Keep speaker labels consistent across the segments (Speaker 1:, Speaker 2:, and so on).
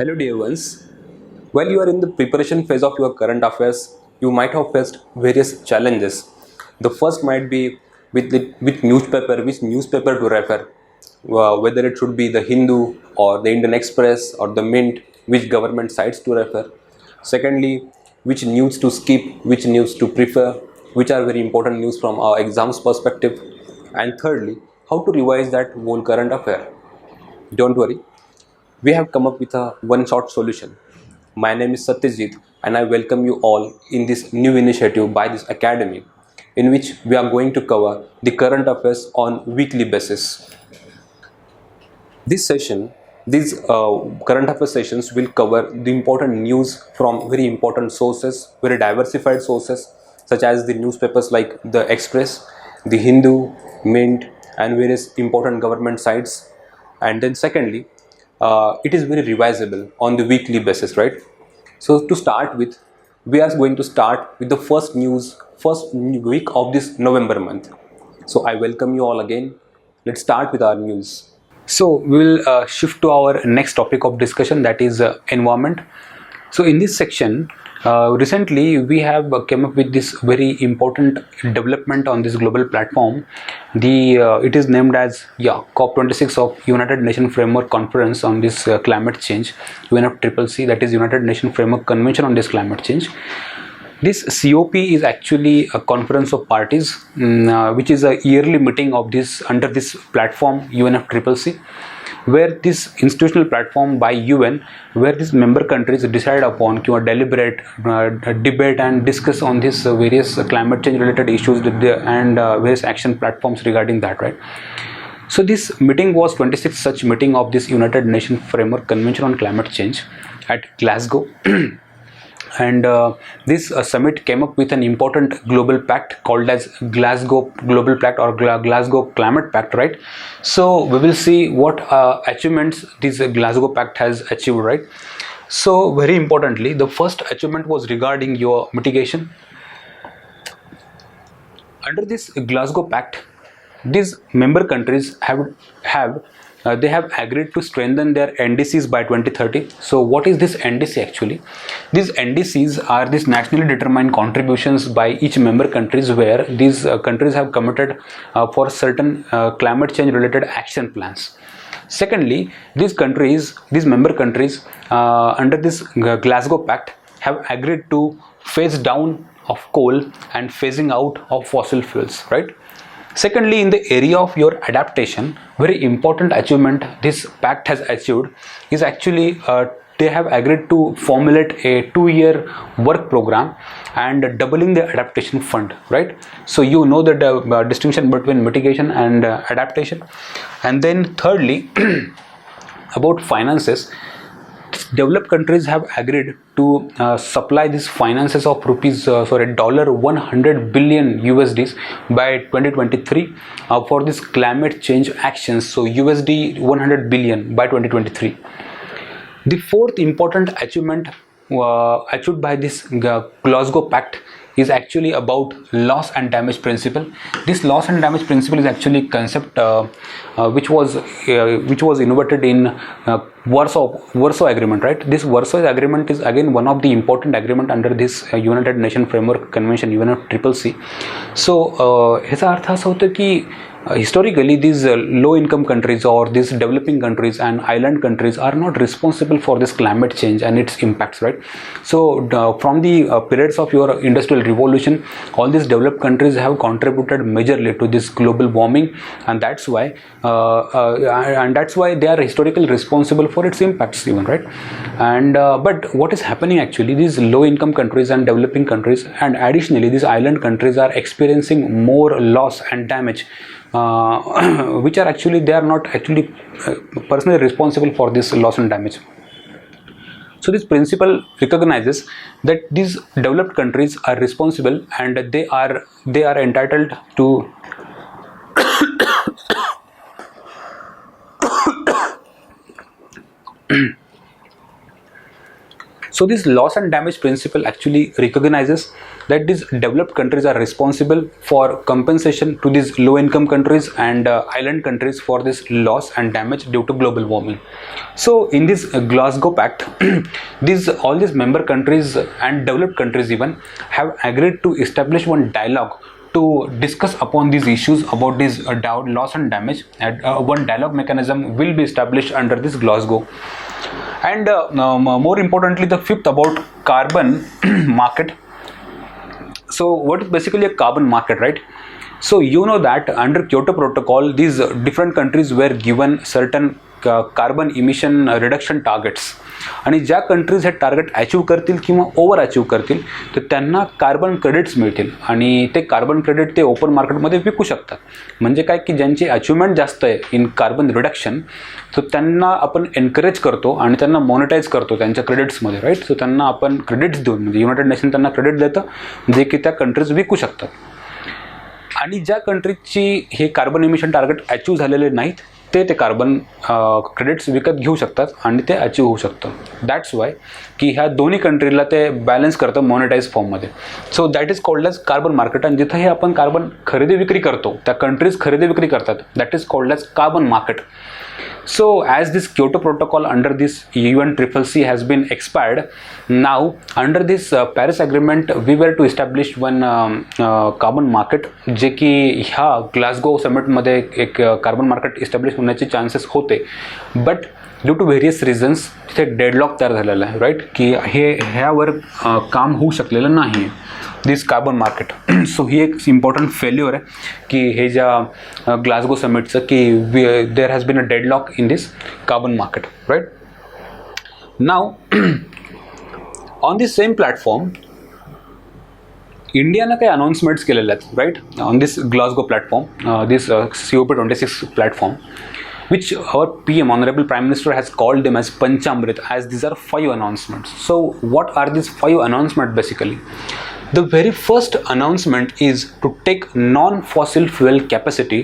Speaker 1: Hello dear ones. While you are in the preparation phase of your current affairs, you might have faced various challenges. The first might be with newspaper, which newspaper to refer, whether it should be the Hindu or the Indian Express or the Mint, which government sites to refer. Secondly, which news to skip, which news to prefer, which are very important news from our exams perspective. And thirdly, how to revise that whole current affair. Don't worry, we have come up with a one shot solution. My name is Satyajit and I welcome you all in this new initiative by this academy in which we are going to cover the current affairs on weekly basis. This session, these current affairs sessions will cover the important news from very important sources, very diversified sources such as the newspapers like the Express, the Hindu, Mint and various important government sites. And then secondly, it is very revisable on the weekly basis, right? So to start with, we are going to start with the first week of this November month. So I welcome you all again. Let's start with our news. So we will shift to our next topic of discussion, that is environment. So in this section, recently we have came up with this very important development on this global platform. It is named as COP26 of United Nations Framework Conference on this climate change, UNFCCC, that is United Nations Framework Convention on this climate change. This COP is actually a conference of parties, which is a yearly meeting of this under this platform UNFCCC, where this institutional platform by UN, where these member countries decide upon to deliberate, debate and discuss on these various climate change related issues and various action platforms regarding that, right? So this meeting was 26th such meeting of this United Nations Framework Convention on Climate Change at Glasgow. And this summit came up with an important global pact called as Glasgow Global Pact or Glasgow Climate Pact, right? So we will see what achievements this Glasgow Pact has achieved, right? So very importantly, the first achievement was regarding your mitigation. Under this Glasgow Pact, these member countries have they have agreed to strengthen their NDCs by 2030. So what is this NDC actually? These NDCs are these nationally determined contributions by each member countries, where these countries have committed for certain climate change related action plans. Secondly, these member countries under this Glasgow Pact have agreed to phase down of coal and phasing out of fossil fuels, right? Secondly, in the area of your adaptation, very important achievement this pact has achieved is actually they have agreed to formulate a 2-year work program and doubling the adaptation fund, right? So you know the distinction between mitigation and adaptation. And then thirdly, about finances, developed countries have agreed to supply these finances of $100 billion USDs by 2023 for this climate change actions. So USD 100 billion by 2023. The fourth important achievement achieved by this Glasgow Pact is actually about loss and damage principle. This loss and damage principle is actually a concept which was innovated in Warsaw Agreement, right? This Warsaw Agreement is again one of the important agreement under this United Nations Framework Convention UNFCCC. So ह्याचा अर्थ असा होतो की historically these low income countries or these developing countries and island countries are not responsible for this climate change and its impacts, right? So from the periods of your industrial revolution, all these developed countries have contributed majorly to this global warming, and that's why they are historically responsible for its impacts even, right? And but what is happening actually, these low income countries and developing countries and additionally these island countries are experiencing more loss and damage, which are actually they are not actually personally responsible for this loss and damage. So this principle recognizes that these developed countries are responsible and they are entitled to So this loss and damage principle actually recognizes that these developed countries are responsible for compensation to these low income countries and island countries for this loss and damage due to global warming. So in this Glasgow Pact, all these member countries and developed countries even have agreed to establish one dialogue to discuss upon these issues about this loss and damage, and one dialogue mechanism will be established under this Glasgow. And more importantly, the fifth about carbon market. So what is basically a carbon market, right? So you know that under Kyoto Protocol, these different countries were given certain carbon emission reduction targets, आणि ज्या countries हे target achieve करतील किंवा over achieve करतील तर त्यांना carbon credits मिळतील, आणि ते कार्बन क्रेडिट ते ओपन मार्केटमध्ये विकू शकतात. म्हणजे काय की ज्यांची अचिव्हमेंट जास्त आहे इन कार्बन रिडक्शन, तर त्यांना आपण एनकरेज करतो आणि त्यांना मॉनिटाईज करतो त्यांच्या क्रेडिट्समध्ये, राईट. सो त्यांना आपण क्रेडिट्स देऊन, म्हणजे युनायटेड नेशन त्यांना क्रेडिट देतं जे की त्या कंट्रीज विकू शकतात. आणि ज्या कंट्रीजची हे कार्बन इमिशन टार्गेट अचीव झालेले नाहीत ते कार्बन क्रेडिट्स विकत घेऊ शकतात आणि ते अचीव होऊ शकतं. दॅट्स वाय की ह्या दोन्ही कंट्रीला ते बॅलन्स करतं मॉनिटाईज फॉर्ममध्ये. So that is called as carbon market. आणि जिथं हे आपण कार्बन खरेदी विक्री करतो, त्या कंट्रीज खरेदी विक्री करतात, that is called as carbon market. So as this Kyoto Protocol under this UNCCC has been expired, now under this Paris Agreement we were to establish one carbon market, जे की ह्या ग्लासगो समिटमध्ये एक carbon market establish होण्याचे chances होते, but due to various reasons तिथे deadlock तयार झालेला आहे, राईट. की ह्यावर काम होऊ शकलेलं नाही दिस कार्बन मार्केट. सो ही एक इम्पॉर्टंट फेल्युअर आहे की हे ज्या ग्लासगो समिटचं की there has been a deadlock in this carbon market, right. Now on this same platform इंडियानं काही अनाउन्समेंट्स केलेल्या आहेत, right, on this Glasgow platform, this COP26 platform, which our PM, Honorable Prime Minister, has called them as Panchamrit, as these are 5 announcements. So what are these 5 announcements basically? The very first announcement is to take non-fossil fuel capacity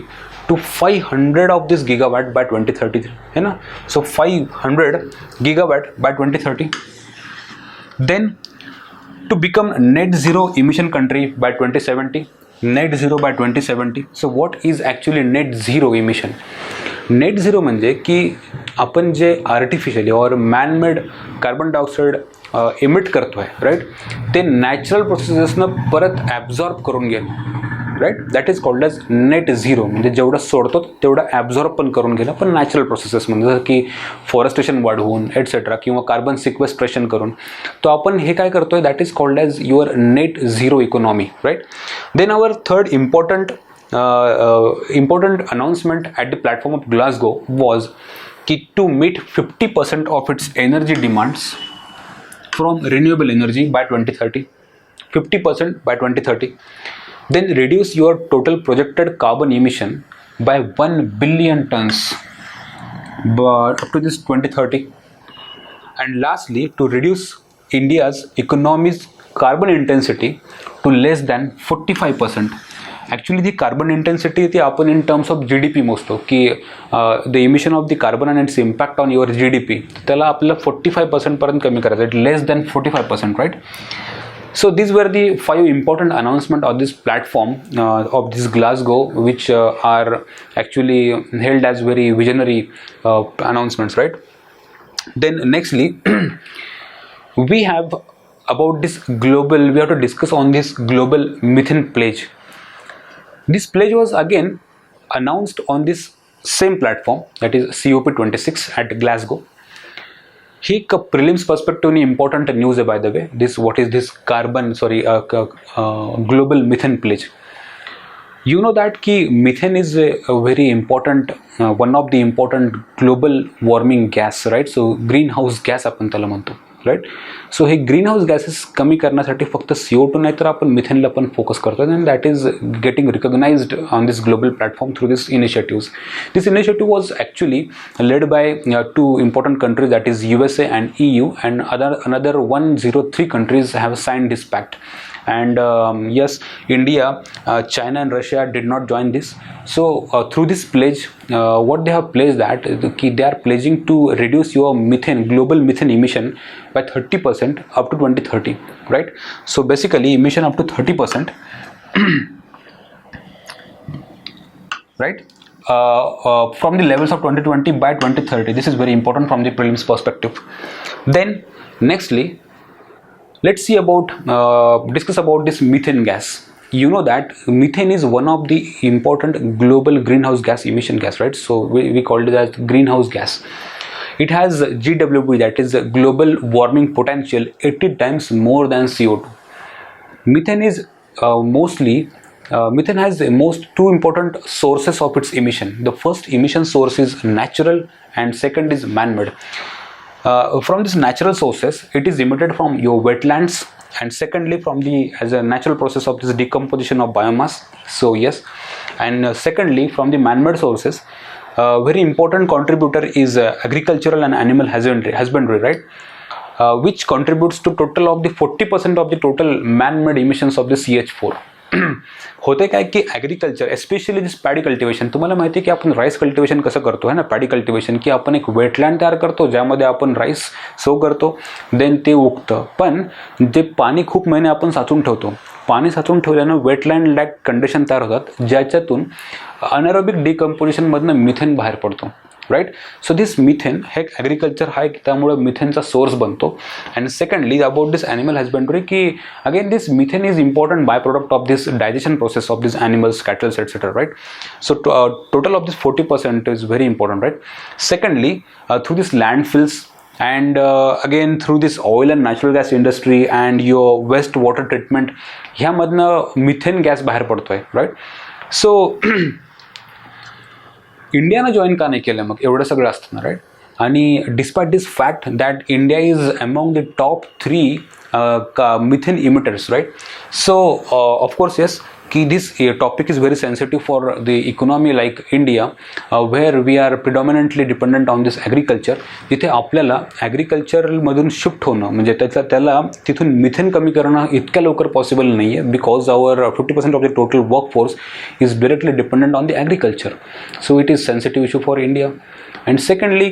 Speaker 1: to 500 of this gigawatt by 2030, है ना. So 500 gigawatt by 2030. Then to become net zero emission country by 2070. Net zero by 2070. So what is actually net zero emission? Net zero म्हणजे की आपण जे artificially और man-made carbon dioxide emit करतो आहे, right, ते natural प्रोसेसेसनं परत ॲब्झॉर्ब करून घेणं, right. That is called as net zero. म्हणजे जेवढं सोडतो तेवढं ॲब्झॉर्ब पण करून घेणं, पण नॅचरल प्रोसेसेस म्हणजे जसं की फॉरेस्टेशन वाढवून एटसेट्रा किंवा कार्बन सिक्वेस्ट्रेशन करून. तो आपण हे काय करतो आहे, that is called as your net zero economy, right. Then our third important announcement at the platform of Glasgow was to meet 50% of its energy demands from renewable energy by 2030. 50% by 2030. Then reduce your total projected carbon emission by 1 billion tons up to this 2030. And lastly, to reduce India's economy's carbon intensity to less than 45%. Actually ती carbon intensity ती आपण in terms of GDP मोजतो की the emission of the carbon and its impact on your GDP, त्याला आपल्याला 45% पर्यंत कमी करायचं, it less than 45%, right. So these were the 5 important announcements on this platform of this Glasgow, which are actually held as very visionary announcements, right. Then nextly we have about this global, we have to discuss on this global methane pledge. This pledge was again announced on this same platform, that is COP26 at Glasgow. ही एक prelims पर्स्पेक्टिव्हने important news आहे, by the way. This what is this global methane pledge. You know that की methane is a very important one of the important global warming gas, right. So green house gas आपण त्याला म्हणतो, right. सो हे green house gases कमी करण्यासाठी फक्त CO2 नाही तर आपण मिथेनला पण फोकस करतो, and that is getting recognised on this global platform through this initiatives. This initiative was actually led by 2 important countries, that is USA and EU, and another 103 countries have signed this pact. And yes, India, China and Russia did not join this. So through this pledge, what they have pledged that they are pledging to reduce your methane, global methane emission
Speaker 2: by 30% up to 2030, right? So basically emission up to 30%, right? From the levels of 2020 by 2030. This is very important from the prelims perspective. Then nextly, let's see about discuss about this methane gas. You know that methane is one of the important global greenhouse gas emission gas, right? So we called it as greenhouse gas. It has GWP, that is global warming potential, 80 times more than CO2. Methane is methane has most two important sources of its emission. The first emission source is natural and second is man-made. From these natural sources, it is emitted from your wetlands, and secondly from the as a natural process of this decomposition of biomass. So yes, and secondly from the man-made sources, very important contributor is agricultural and animal husbandry, right? Which contributes to total of the 40% of the total man-made emissions of the CH4. होते काय की agriculture especially this paddy cultivation, तुम्हाला माहिती आहे की आपण rice cultivation कसं करतो आहे ना, पॅडी कल्टिवेशन, की आपण एक वेटलँड तयार करतो ज्यामध्ये आपण राईस सो करतो, देन ते उगतं, पण जे पाणी खूप महिने आपण साचून ठेवतो, पाणी साचून ठेवल्यानं वेटलँड लॅक कंडिशन तयार होतात ज्याच्यातून अनॅरोबिक डिकम्पोजिशनमधनं मिथेन बाहेर पडतो, राईट? सो दिस मिथेन हे ॲग्रिकल्चर हा एक त्यामुळे मिथेनचा सोर्स बनतो. And secondly about this animal husbandry, की again this methane is important by product of this digestion process of this animals, cattles etcetera, right? So total of this 40% is very important, right? Secondly through this landfills and again through this oil and natural gas industry and your waste water treatment, ह्यामधनं methane gas बाहेर पडतोय, right? सो इंडियानं join का नाही केलं मग एवढं सगळं असतं, राईट? आणि despite this fact that India is among the top 3 methane emitters, right? So of course yes, की this topic is very sensitive for the economy like India, where we are predominantly dependent on this agriculture. तिथे आपल्याला ॲग्रिकल्चरमधून shift होणं म्हणजे त्याला तिथून methane कमी करणं इतक्या लवकर पॉसिबल नाही आहे, because our 50% of the total workforce is directly dependent on the agriculture. So it is sensitive issue for India. And secondly,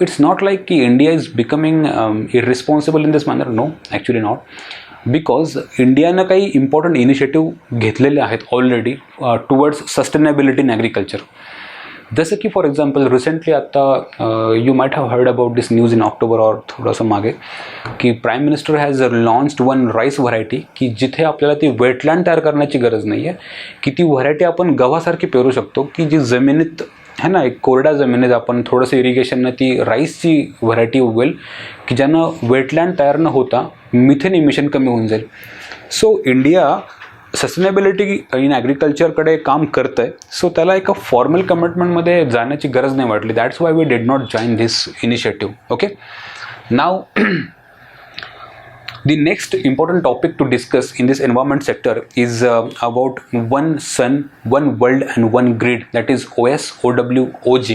Speaker 2: it's not like India is becoming irresponsible in this manner. No, actually not. Because इंडियानं काही important initiative घेतलेले आहेत already towards sustainability इन agriculture. जसं की for example recently आता you might have heard about this news in October और थोडंसं मागे, की prime minister has launched one rice variety, की जिथे आपल्याला ती वेटलँड तयार करण्याची गरज नाही आहे, की ती व्हरायटी आपण गव्हासारखी पेरू शकतो, की जी जमिनीत है ना, एक कोरड्या जमिनीत आपण थोडंसं इरिगेशननं ती राईसची व्हरायटी उगवेल, की ज्यानं वेटलँड तयार न होता मिथेन इमिशन कमी होऊन जाईल. सो इंडिया सस्टेनेबिलिटी इन ॲग्रिकल्चरकडे काम करतं आहे. सो त्याला एका फॉर्मल कमिटमेंटमध्ये जाण्याची गरज नाही वाटली. That's why we did not join this initiative. Okay, now the next important topic to discuss in this environment sector is about one sun, one world and one grid, that is OSOWOG.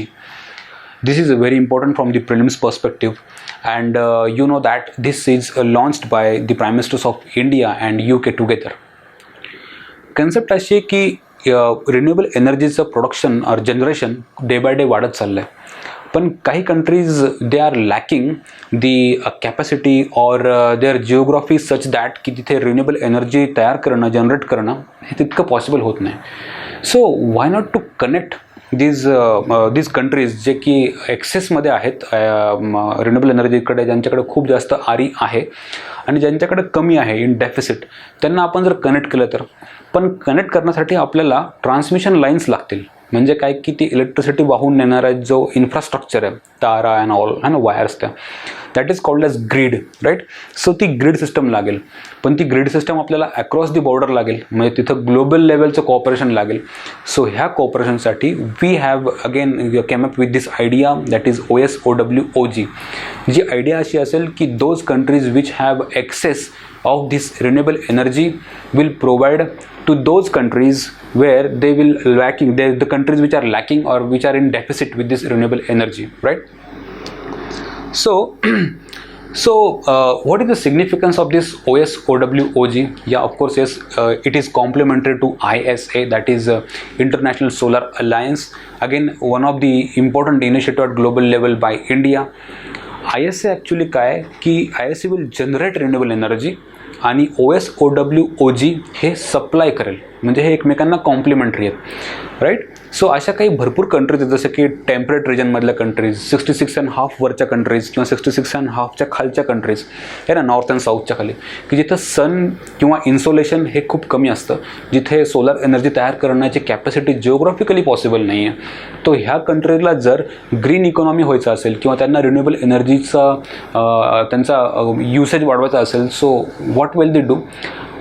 Speaker 2: This is very important from the prelims perspective, and you know that this is launched by the Prime Ministers of India and UK together. Concept अशी आहे की renewable एनर्जीचं production और generation day by day वाढत चाललं आहे, पण काही countries they are lacking the capacity और देअर जिओग्राफी सच दॅट की तिथे रिन्युएबल एनर्जी तयार करणं, जनरेट करणं हे तितकं पॉसिबल होत नाही. So why not to connect these countries जे की एक्सेसमध्ये आहेत रिन्युएबल एनर्जीकडे, ज्यांच्याकडे खूप जास्त आरी आहे आणि ज्यांच्याकडे कमी आहे इन डेफिसिट, त्यांना आपण जर कनेक्ट केलं तर. पण कनेक्ट करण्यासाठी आपल्याला ट्रान्समिशन लाईन्स लागतील. म्हणजे काय की ती इलेक्ट्रिसिटी वाहून नेणारा जो इन्फ्रास्ट्रक्चर आहे, तारा अँड ऑल है ना, वायर्स, त्या that is called as grid, right? So ती ग्रीड सिस्टम लागेल, पण ती ग्रीड सिस्टम आपल्याला अक्रॉस दी बॉर्डर लागेल, म्हणजे तिथं ग्लोबल लेवलचं कॉपरेशन लागेल. सो ह्या कॉपरेशनसाठी we have again came up with this idea that is OSOWOG. जी आयडिया अशी असेल की those countries which have access of this renewable energy will provide to those countries where they will lacking, the countries which are lacking or which are in deficit with this renewable energy, right? So what is the significance of this OSOWOG? Yeah, of course, yes, it is complementary to ISA, that is International Solar Alliance. Again, one of the important initiative at global level by India. ISA actually काय आहे की ISA will generate renewable energy आणि OSOWOG हे supply करेल, म्हणजे हे एकमेकांना complementary आहेत, right. सो अशा काही भरपूर कंट्रीज आहेत, जसं की टेम्परेट रिजनमधल्या कंट्रीज, 66.5 वरच्या कंट्रीज किंवा 66.5च्या खालच्या कंट्रीज आहे ना, नॉर्थ अँड साऊथच्या खाली, की जिथं सन किंवा इन्सोलेशन हे खूप कमी असतं, जिथे सोलर एनर्जी तयार करण्याची कॅपॅसिटी जिओग्राफिकली पॉसिबल नाही आहे. तो ह्या कंट्रीजला जर ग्रीन इकॉनॉमी व्हायचं असेल किंवा त्यांना रिन्युएबल एनर्जीचा त्यांचा युसेज वाढवायचा असेल, so what will they do?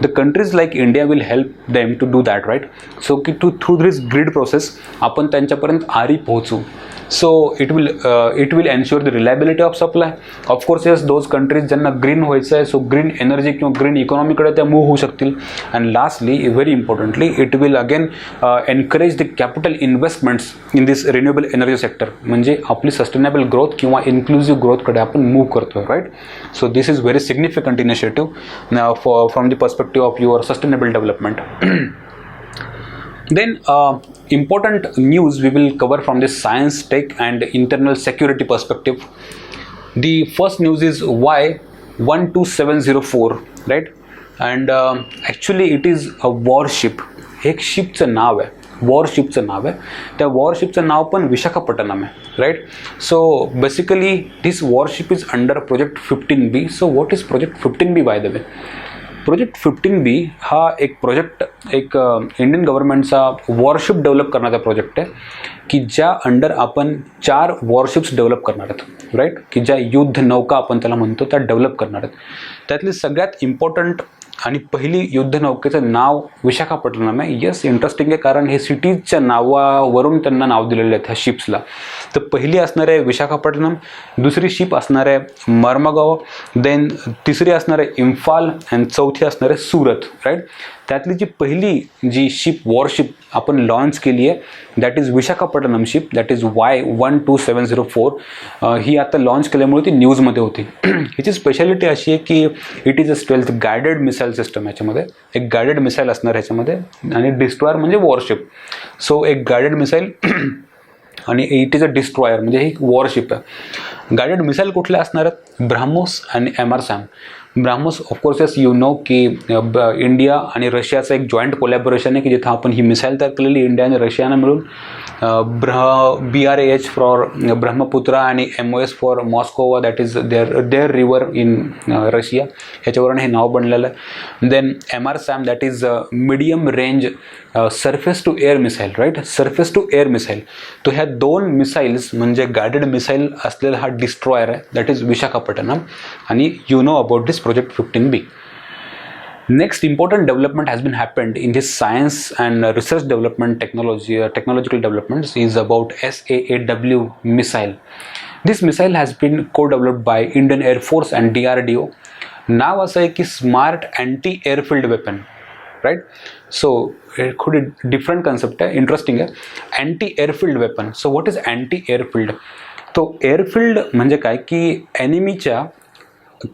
Speaker 2: The countries like India will help them to do that, right? So through this grid process आपण त्यांच्यापर्यंत आरी पोहोचू. So it will ensure the reliability of supply. Of course, yes, those countries ज्यांना green व्हायचं आहे, so green energy किंवा green इकॉनॉमीकडे त्या मूव्ह होऊ शकतील. And lastly, very importantly, it will again encourage the capital investments in this renewable energy sector, म्हणजे आपली सस्टेनेबल ग्रोथ किंवा इन्क्लुझिव्ह ग्रोथकडे आपण मूव्ह करतोय, right. So this is very significant initiative from the perspective of your sustainable development. Then important news we will cover from the science, tech and internal security perspective. The first news is why 12704, right? And actually it is a warship. एक शिपचं नाव आहे, वॉरशिपचं नाव आहे. त्या वॉरशिपचं नाव पण विशाखापट्टणम आहे, right. So basically this warship is under project 15B. So what is project 15B by the way? Project 15B हा एक project, एक Indian गव्हर्नमेंटचा वॉरशिप डेव्हलप करण्याचा प्रोजेक्ट आहे, की ज्या अंडर आपण 4 वॉरशिप्स डेव्हलप करणार आहेत, राईट, की ज्या युद्ध नौका आपण त्याला म्हणतो त्या डेव्हलप करणार आहेत. त्यातली सगळ्यात इम्पॉर्टंट आणि पहिली युद्धनौकेचं नाव विशाखापट्टणम आहे. येस, इंटरेस्टिंग आहे, कारण हे सिटीजच्या नावावरून त्यांना नाव दिलेलं आहे ह्या शिप्सला. तर पहिली असणार आहे विशाखापट्टणम, दुसरी शिप असणार आहे मर्मगाव, देन तिसरी असणार आहे इम्फाल, अँड चौथी असणार आहे सुरत, राईट. त्यातली जी पहिली जी शिप वॉरशिप आपण लॉन्च केली आहे that is Visakhapatnam ship, that is Y12704. ही आता लॉन्च केल्यामुळे ती न्यूजमध्ये होती. हिची स्पेशालिटी अशी आहे की it is a stealth guided missile system. ह्याच्यामध्ये एक गायडेड मिसाईल असणार ह्याच्यामध्ये, आणि डिस्ट्रॉयर म्हणजे वॉरशिप. सो एक गायडेड मिसाईल आणि इट इज अ डिस्ट्रॉयर, म्हणजे ही वॉरशिप आहे. गायडेड मिसाईल कुठल्या असणार आहेत? ब्राह्मोस आणि MRSAM. BrahMos of course yes you know की इंडिया आणि रशियाचं एक जॉईंट कोलॅबोरेशन आहे, की जिथं आपण ही मिसाईल तयार केलेली इंडिया आणि रशियानं मिळून. BRAH फॉर ब्रह्मपुत्रा आणि MOS for Moskva, that is there river in Russia, ह्याच्यावरून हे नाव बनलेलं आहे. Then MRSAM that is medium range surface to air missile, right, surface to air missile. तो ह्या 2 मिसाईल्स म्हणजे गायडेड मिसाईल असलेला हा डिस्ट्रॉयर आहे, दॅट इज विशाखापट्टणम. आणि you know about this project 15B. Next important development has been happened in this science and research development technological developments is about SAAW missile. This missile has been co-developed by Indian Air Force and DRDO. नाव असं आहे की smart anti airfield weapon, right. So खूप different concept आहे, interesting आहे. Anti airfield weapon. So what is anti airfield? तो airfield म्हणजे काय की एनिमीच्या,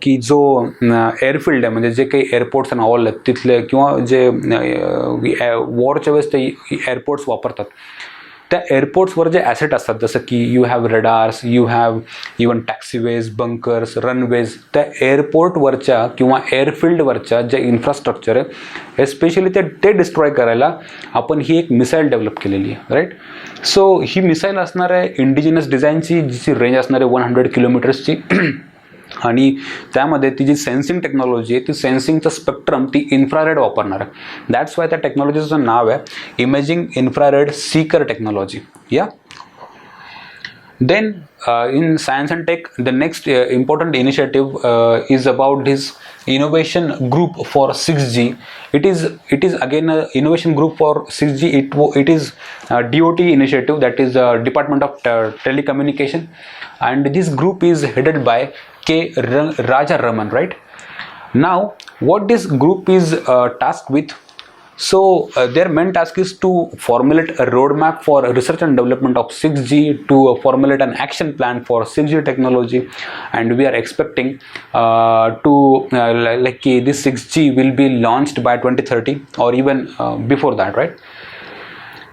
Speaker 2: की जो एअरफील्ड आहे म्हणजे जे काही एअरपोर्ट्स आणि ऑल आहेत तिथले, किंवा जे वॉरच्या वेळेस ते एअरपोर्ट्स वापरतात, त्या एअरपोर्ट्सवर जे ॲसेट असतात, जसं की you have radars, you have even taxiways, bunkers, runways, त्या एअरपोर्टवरच्या किंवा एअरफील्डवरच्या जे इन्फ्रास्ट्रक्चर आहे एस्पेशली ते डिस्ट्रॉय करायला आपण ही एक मिसाईल डेव्हलप केलेली आहे, राईट. सो ही मिसाईल असणार आहे इंडिजिनस डिझाईनची, जिची रेंज असणार आहे 100 किलोमीटर्सची. आणि त्यामध्ये ती जी सेन्सिंग टेक्नॉलॉजी आहे, ती सेन्सिंगचं स्पेक्ट्रम ती इन्फ्रारेड वापरणार आहे. दॅट्स वाय त्या टेक्नॉलॉजीचं नाव आहे इमेजिंग इन्फ्रारेड सीकर टेक्नॉलॉजी. या then in science and tech, the next important initiative is about this innovation group for 6G. It is again a innovation group for 6G. It is a DOT initiative, that is Department of Telecommunication, and this group is headed by K. Rajaraman, right? Now what this group is tasked with, so their main task is to formulate a roadmap for research and development of 6G, to formulate an action plan for 6G technology, and we are expecting this 6G will be launched by 2030 or even before that, right?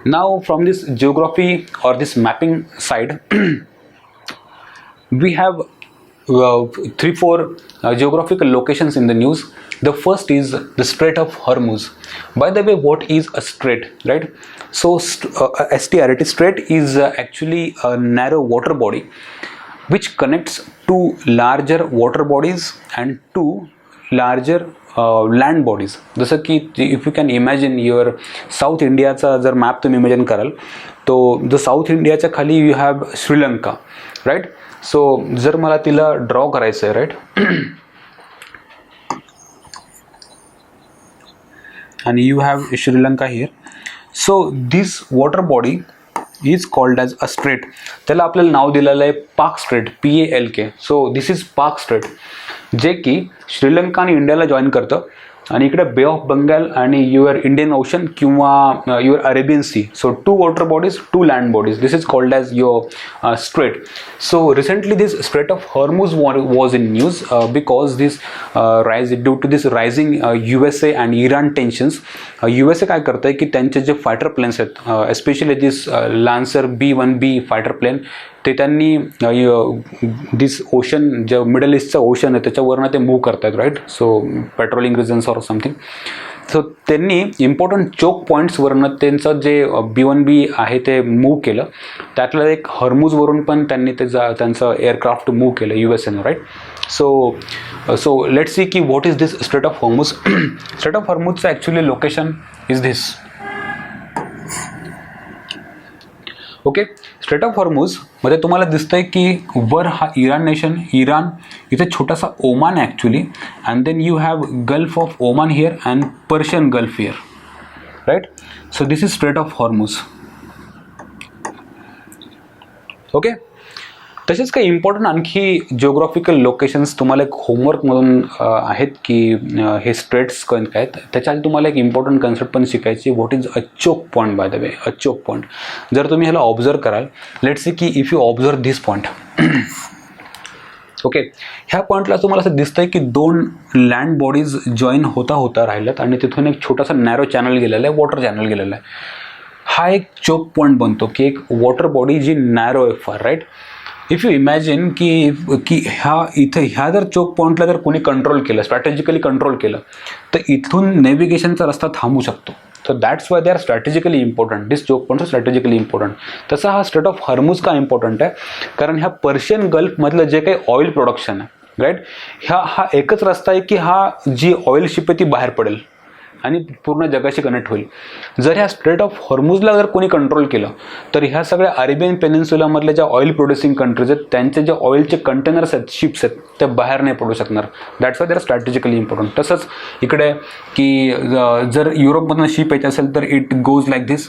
Speaker 2: Now from this geography or this mapping side, we have 3-4 geographical locations in the news. The first is the Strait of Hormuz. By the way, what is a strait, right? So STRAT, strait is actually a narrow water body which connects two larger water bodies and two larger land bodies. जसं की if you can imagine your south इंडियाचा जर map तुम्ही imagine कराल तो जो south इंडियाच्या खाली यू हॅव श्रीलंका, राईट. सो जर मला तिला ड्रॉ करायचं आहे, राईट, आणि you have Sri Lanka here. So this water body is called as a straight. त्याला आपल्याला नाव दिलेलं आहे पाक straight, PALK. So this is पाक स्ट्रेट, जे की श्रीलंका आणि इंडियाला जॉईन करतं. आणि इकडे बे ऑफ बंगाल आणि युअर इंडियन ओशन किंवा your Arabian Sea. So 2 water bodies, 2 land bodies. This is called as your strait. So recently this Strait of Hormuz was in news because this due to this rising USA and Iran tensions. USA काय करतं आहे की त्यांचे जे fighter planes आहेत, especially this Lancer B-1B fighter plane, ते त्यांनी this ocean, जे मिडल ईस्टचं ओशन आहे त्याच्यावरनं ते मूव्ह करतायत, right. So patrolling reasons or something. So त्यांनी इम्पॉर्टंट चोक पॉईंट्सवरनं त्यांचं जे B-1B आहे ते मूव्ह केलं. त्यातलं एक हॉर्मुजवरून पण त्यांनी त्यांचं एअरक्राफ्ट मूव्ह केलं USAनं, राईट. सो लेट्स सी की what is this Strait of Hormuz. Strait of हॉर्मुजचं actually location is this. Okay, Strait of Hormuz मध्ये तुम्हाला दिसतंय की वर हा इराण नेशन, इराण, इथे छोटासा ओमान आहे actually, and then you have Gulf of Oman here and Persian Gulf here, right. So this is Strait of Hormuz. Okay, तसेच काही इम्पॉर्टंट आणखी जिओग्राफिकल लोकेशन्स तुम्हाला एक होमवर्कमधून आहेत की हे स्ट्रेट्स काय आहेत. त्याच्या आधी तुम्हाला एक इम्पॉर्टंट कन्सेप्ट पण शिकायची, what is a choke point. By the way, a choke point जर तुम्ही ह्याला ऑब्झर्व कराल, लेट्स सी की if you observe this point, okay, ह्या पॉईंटला तुम्हाला असं दिसतंय की 2 लँड बॉडीज जॉईन होता राहिल्यात आणि तिथून एक छोटासा नॅरो चॅनल गेलेला आहे, वॉटर चॅनल गेलेला आहे. हा एक चोक पॉईंट बनतो की एक वॉटर बॉडी जी नॅरो आहे फार, राईट. इफ यू इमॅजिन की ह्या जर चोक पॉईंटला जर कोणी कंट्रोल केलं, स्ट्रॅटेजिकली कंट्रोल केलं, तर इथून नेव्हिगेशनचा रस्ता थांबू शकतो. तर that's why they are strategically important. This choke points strategically important. तसा हा स्ट्रेट ऑफ हॉर्मुज का इम्पॉर्टंट आहे, कारण ह्या पर्शियन गल्फमधलं जे काही ऑइल प्रोडक्शन आहे, राईट, हा एकच रस्ता आहे की हा जी ऑइल शिप आहे ती बाहेर पडेल आणि पूर्ण जगाशी कनेक्ट होईल. जर ह्या स्ट्रेट ऑफ हॉर्मुजला जर कोणी कंट्रोल केलं तर ह्या सगळ्या अरेबियन पेनिन्सुलामधल्या ज्या ऑइल प्रोड्युसिंग कंट्रीज आहेत त्यांचे जे ऑइलचे कंटेनर्स आहेत, शिप्स आहेत, ते बाहेर नाही पडू शकणार. That's why they are strategically important. तसंच इकडे की जर युरोपमधनं शिप यायची असेल तर it goes like this.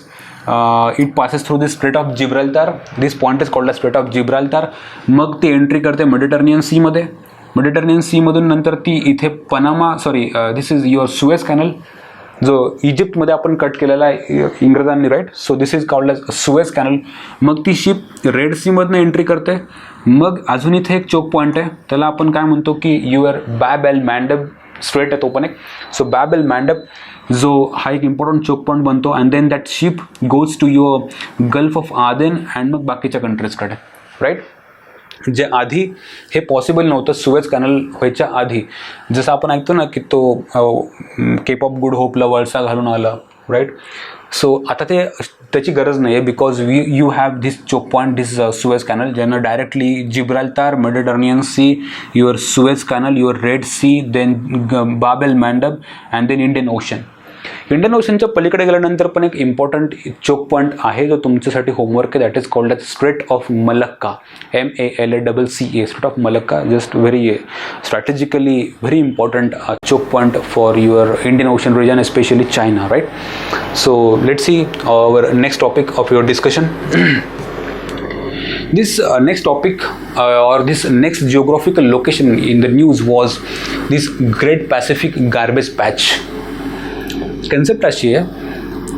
Speaker 2: It passes through this Strait of Gibraltar. This point is called the Strait of Gibraltar. मग ती एंट्री करते मेडिटरेनियन सीमध्ये. मेडिटरेनियन सीमधून नंतर ती इथे Panama, this is your Suez Canal, जो इजिप्तमध्ये आपण कट केलेला आहे इंग्रजांनी, right. So this is called as Suez Canal. मग ती शिप रेड सीमधनं एंट्री करते. मग अजून इथे एक चोक पॉईंट आहे, त्याला आपण काय म्हणतो की युअर बॅब एल मँडब स्ट्रेट आहे तो पण एक. सो बॅब एल मँडब जो हा एक इम्पॉर्टंट चोक पॉईंट बनतो. And then that ship goes to your Gulf of Aden and मग बाकीच्या कंट्रीजकडे, राईट. जे आधी हे पॉसिबल नव्हतं, सुएज कॅनल व्हायच्या आधी. जसं आपण ऐकतो ना की तो केप ऑफ गुड होपला वळसा घालून आला, राईट. सो आता त्याची गरज नाही आहे because you have this choke point, this Suez Canal, ज्यानं directly Gibraltar, Mediterranean Sea, your Suez Canal, your Red Sea, then Bab el Mandeb and then Indian Ocean. Indian ओशनच्या पलीकडे गेल्यानंतर पण एक इम्पॉर्टंट चोक पॉईंट आहे जो तुमच्यासाठी homework आहे. That is called as Strait of Malacca, MALACCA, Strait of Malacca. Just very strategically very important choke point for your Indian Ocean region, especially China, right. So let's see our next topic of your discussion. This next topic or this next geographical location in the news was this Great Pacific Garbage Patch. Concept अशी आहे,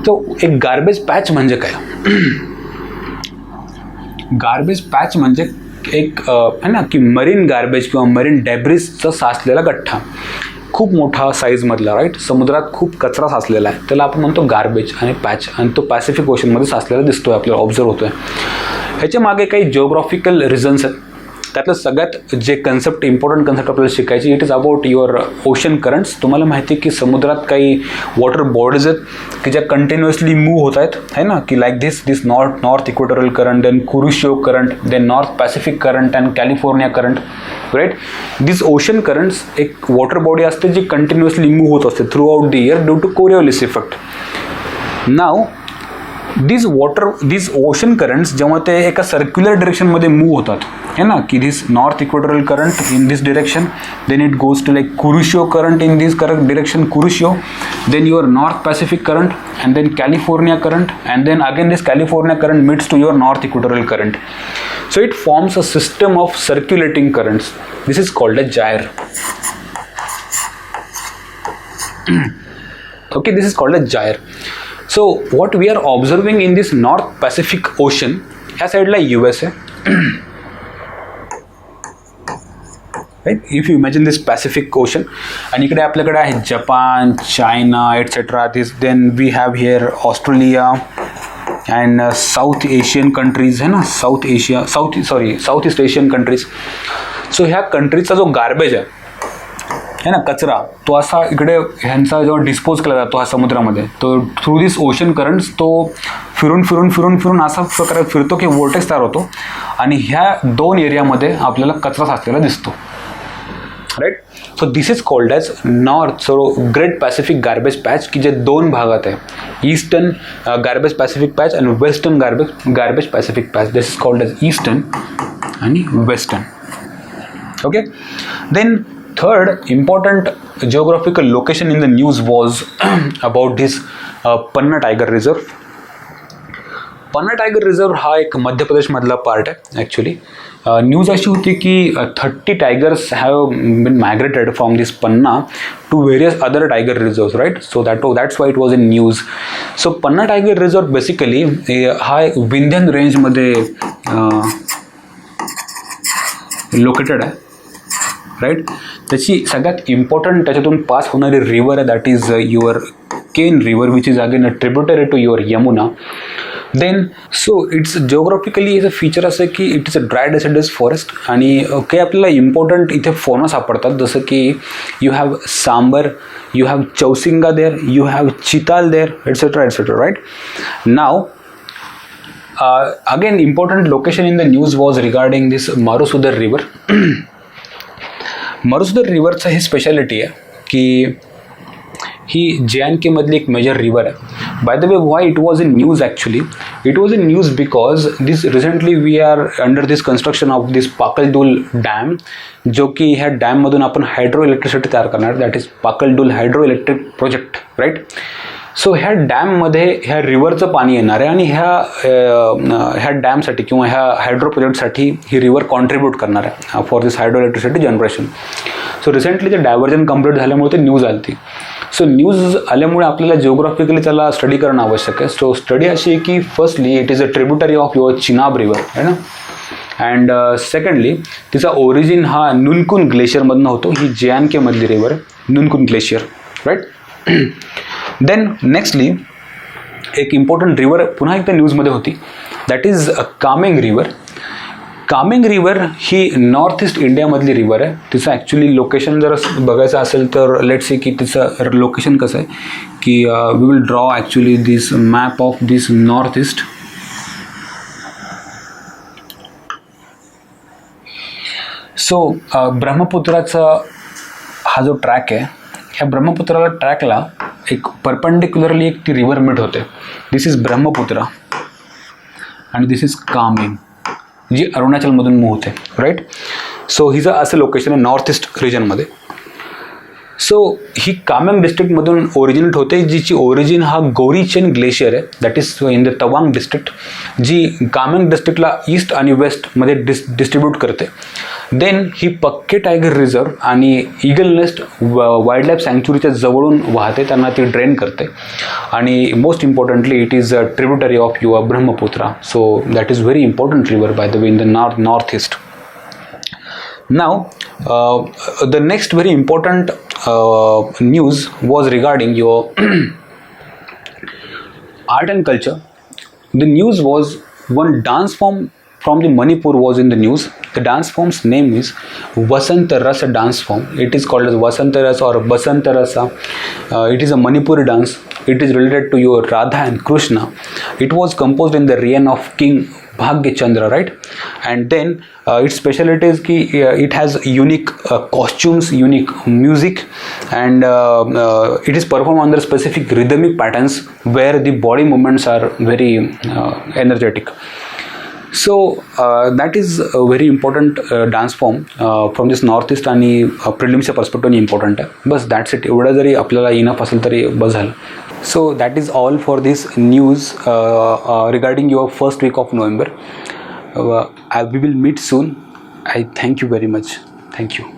Speaker 2: तो एक garbage patch म्हणजे काय. Garbage patch म्हणजे एक आहे ना की मरीन गार्बेज किंवा मरीन डेब्रिसचा साचलेला गठ्ठा, खूप मोठा साईजमधला, राईट. समुद्रात खूप कचरा साचलेला आहे, त्याला आपण म्हणतो गार्बेज आणि पॅच. आणि तो पॅसिफिक ओशनमध्ये साचलेला दिसतोय, आपल्याला ऑब्झर्व होतोय. ह्याच्या मागे काही जिओग्राफिकल रिझन्स आहेत. त्यातलं सगळ्यात जे कन्सेप्ट इम्पॉर्टंट कन्सेप्ट आपल्याला शिकायची, it is about your ocean currents. तुम्हाला माहिती आहे की समुद्रात काही वॉटर बॉडीज आहेत की ज्या कंटिन्युअसली मूव्ह होत आहेत, है ना, की like this north equatorial current, then Kuroshio current, then north Pacific current and California current, right. This ocean currents एक वॉटर बॉडी असते जी कंटिन्युअसली मूव्ह होत असते throughout the year due to Coriolis effect. Now these ocean currents जेव्हा ते एका circular डिरेक्शनमध्ये move होतात, है ना, की this north equatorial current in this direction, then it goes to like Kuroshio current in this current direction Kuroshio, then your north Pacific current and then California current and then again this California current meets to your north equatorial current. So it forms a system of circulating currents. This is called a gyre. Okay, this is called a gyre. So what we are observing in this North Pacific Ocean, ह्या साईडला USA, right? If you imagine this Pacific Ocean, आणि इकडे आपल्याकडे आहे Japan, China, etc. Then we have here Australia and South Asian countries, है ना, South East Asian countries. So ह्या कंट्रीजचा जो गार्बेज आहे ना, कचरा, तो असा इकडे ह्यांचा जेव्हा डिस्पोज केला जातो हा समुद्रामध्ये, तो थ्रू दिस ओशन करंट्स तो फिरून असा प्रकारे फिरतो की वोर्टेक्स तयार होतो आणि ह्या दोन एरियामध्ये आपल्याला कचरा साचलेला दिसतो, right. So this is called as North Great Pacific garbage patch, की जे दोन भागात आहे, ईस्टर्न गार्बेज पॅसिफिक पॅच आणि western garbage Pacific patch. This is called as eastern आणि western. Okay. Then third important geographical location in the news was about this Panna Tiger Reserve. Panna tiger reserve हा एक मध्य प्रदेशमधला part आहे actually. News अशी होती की 30 tigers have been migrated from this Panna to various other tiger reserves, right. So that's why it was in news. So Panna tiger reserve basically हा एक विंध्यन रेंजमध्ये लोकेटेड आहे, राईट. त्याची सगळ्यात इम्पॉर्टंट त्याच्यातून पास होणारी रिवर आहे, that is your Ken river, which is again a tributary to your Yamuna. Then so it's geographically is a feature असं की it is a dry deciduous forest आणि काही आपल्याला इम्पॉर्टंट इथे फॉना सापडतात, जसं की you have sambar, you have chausingha there, you have chital there, etcetera, right. नाव again important location in the news was regarding this Marusudar river. Marusudar रिव्हरचं ही स्पेशालिटी आहे की ही JNK मधली एक मेजर रिव्हर आहे. By the way, why it was in news actually? It was in news because this recently we are under this construction of this Pakal Dul dam, जो की ह्या डॅममधून आपण हायड्रो इलेक्ट्रिसिटी तयार करणार, that is Pakal Dul hydro electric project, right. So ह्या डॅममध्ये ह्या रिव्हरचं पाणी येणार आहे आणि ह्या डॅमसाठी किंवा ह्या हायड्रो प्रोजेक्टसाठी ही रिव्हर कॉन्ट्रीब्यूट करणार आहे for this hydro electricity generation. So recently ते डायव्हर्जन कंप्लीट झाल्यामुळे ते न्यूज आली ती. सो न्यूज आल्यामुळे आपल्याला जिओग्राफिकली त्याला स्टडी करणं आवश्यक आहे. सो स्टडी अशी आहे की firstly it is a tributary of your Chenab river, आहे ना. अँड सेकंडली तिचा ओरिजिन हा नुनकुन ग्लेशियरमधनं होतो. ही JNK मधली रिव्हर आहे, Nun Kun glacier, right. Then nextly एक इम्पॉर्टंट रिव्हर पुन्हा एकदा न्यूजमध्ये होती, that is Kameng river. Kameng river ही नॉर्थ ईस्ट इंडियामधली रिव्हर आहे. तिचं ॲक्च्युली लोकेशन जर बघायचं असेल तर लेट्स सी की तिचं लोकेशन कसं आहे की we will draw actually this map of this north east. So ब्रह्मपुत्राचा हा जो ट्रॅक आहे, ह्या ब्रह्मपुत्राला ट्रॅकला एक परपेंडिक्युलरली एक ती रिव्हर मीट होते. दिस इज ब्रह्मपुत्रा आणि दिस इज कामेंग, जी अरुणाचलमधून मूव्ह होते, राईट. सो हिचं असं लोकेशन आहे नॉर्थ ईस्ट रिजनमध्ये. सो ही कामेंग डिस्ट्रिक्टमधून ओरिजिनेट होते, जिची ओरिजिन हा गौरीचेन ग्लेशियर आहे, that is in the Tawang district, जी कामेंग डिस्ट्रिक्टला ईस्ट आणि वेस्टमध्ये डिस्ट्रीब्यूट करते. देन ही पक्के टायगर रिझर्व आणि ईगल नेस्ट वाईल्ड लाईफ सँक्च्युरीच्या जवळून वाहते, त्यांना ती ड्रेन करते आणि most importantly it is a tributary of your Brahmaputra. So that is very important river bye the way in the north east. Now, the next very important news was regarding your art and culture. The news was one dance form from the Manipur was in the news. The dance form's name is Vasant Rasa dance form. It is called as Vasant Rasa or Basanta Rasa. It is a Manipuri dance. It is related to your Radha and Krishna. It was composed in the reign of King Bhagya Chandra, right? And then its specialty is ki it has unique costumes, unique music, and it is performed under specific rhythmic patterns where the body movements are very energetic. So that is a very important dance form from this north east आणि प्रिलिम्सच्या पर्स्पेक्टिव्हने important आहे. बस that's it. एवढं जरी आपल्याला enough असेल तरी बस झालं. So that is all for this news regarding your first week of November. We will meet soon. I thank you very much. Thank you.